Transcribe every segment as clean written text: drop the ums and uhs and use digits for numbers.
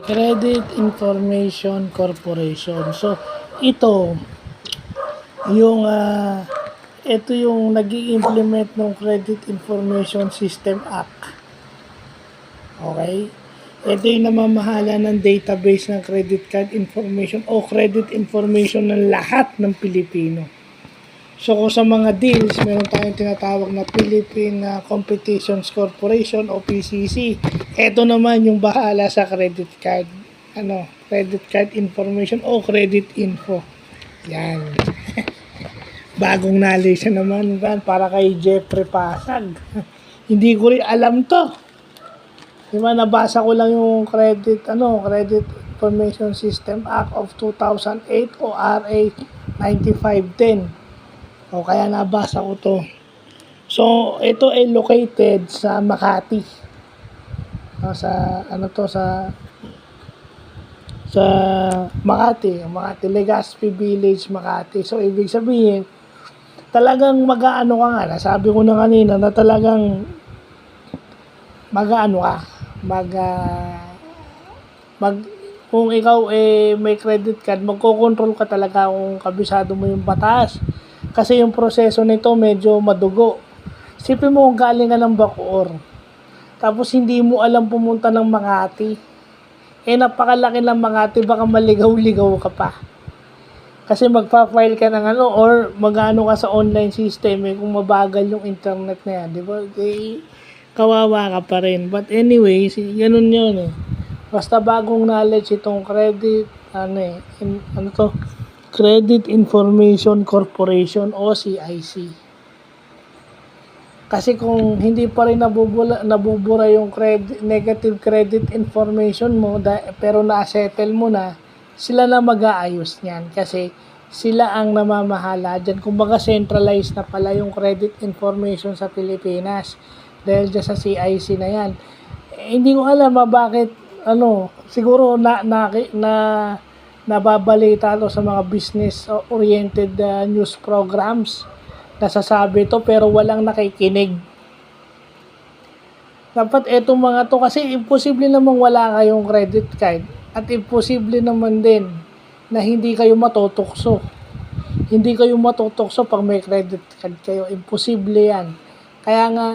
Credit Information Corporation. So, ito yung ito yung nag-i-implement ng Credit Information System Act. Okay? Ito yung namamahala ng database ng credit card information o credit information ng lahat ng Pilipino. So, kung sa mga deals, meron tayong tinatawag na Philippine Competitions Corporation o PCC. Ito naman yung bahala sa credit card. Credit card information o credit info. Yan. Bagong knowledge na naman para kay Jeffrey Pasag. Hindi ko rin alam to. Diba, nabasa ko lang yung Credit Information System Act of 2008 o RA 9510. O kaya nabasa ko to. So, ito ay located sa Makati. Sa Makati, Legazpi Village, Makati. So, ibig sabihin, talagang mag-aano ka nga, nasabi ko na kanina na talagang mag-aano ka, kung ikaw may credit card, magko-control ka talaga kung kabisado mo yung batas. Kasi yung proseso nito medyo madugo. Sipin mo kung galing ka ng Bacoor, tapos hindi mo alam pumunta ng Makati. Napakalaki ng Makati, baka maligaw-ligaw ka pa. Kasi magpa-file ka ng or mag-ano ka sa online system kung mabagal yung internet na yan, di ba? Kawawa ka pa rin. But anyways, ganun yun Basta bagong knowledge itong Credit Information Corporation o CIC. Kasi kung hindi pa rin nabubura yung negative credit information mo, pero na-settle mo na, sila na mag-aayos niyan. Kasi sila ang namamahala dyan. Kumbaga centralized na pala yung credit information sa Pilipinas. Dahil dyan sa CIC na yan. Hindi ko alam bakit, siguro nababalita to sa mga business-oriented news programs. Nasasabi to pero walang nakikinig. Dapat etong mga to kasi imposible namang wala kayong credit card at imposible naman din na hindi kayo matutokso. Hindi kayo matutokso pag may credit card kayo. Imposible yan. Kaya nga,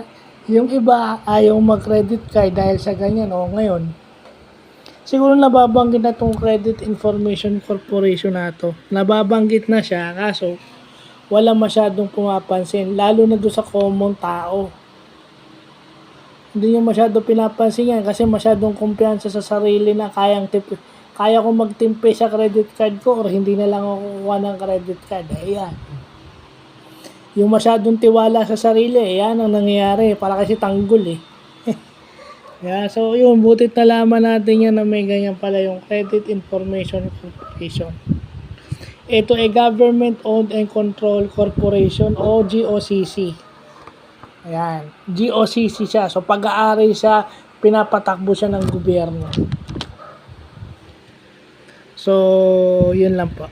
yung iba ayaw mag-credit card dahil sa ganyan. Ngayon, siguro nababanggit na itong Credit Information Corporation na to. Nababanggit na siya, kaso wala masyadong pumapansin, lalo na doon sa common tao. Hindi nyo masyadong pinapansin yan kasi masyadong kumpiyansa sa sarili na kaya ko magtimpe sa credit card ko or hindi na lang ako kukuha ng credit card. Ayan. Yung masyadong tiwala sa sarili, yan ang nangyayari. Para kasi tanggol Yeah, so yun, butit nalaman natin yan na may ganyan pala yung Credit Information Corporation. Ito ay Government Owned and Controlled Corporation o GOCC. Ayan, GOCC siya. So pag-aari siya, pinapatakbo siya ng gobyerno. So, yun lang po.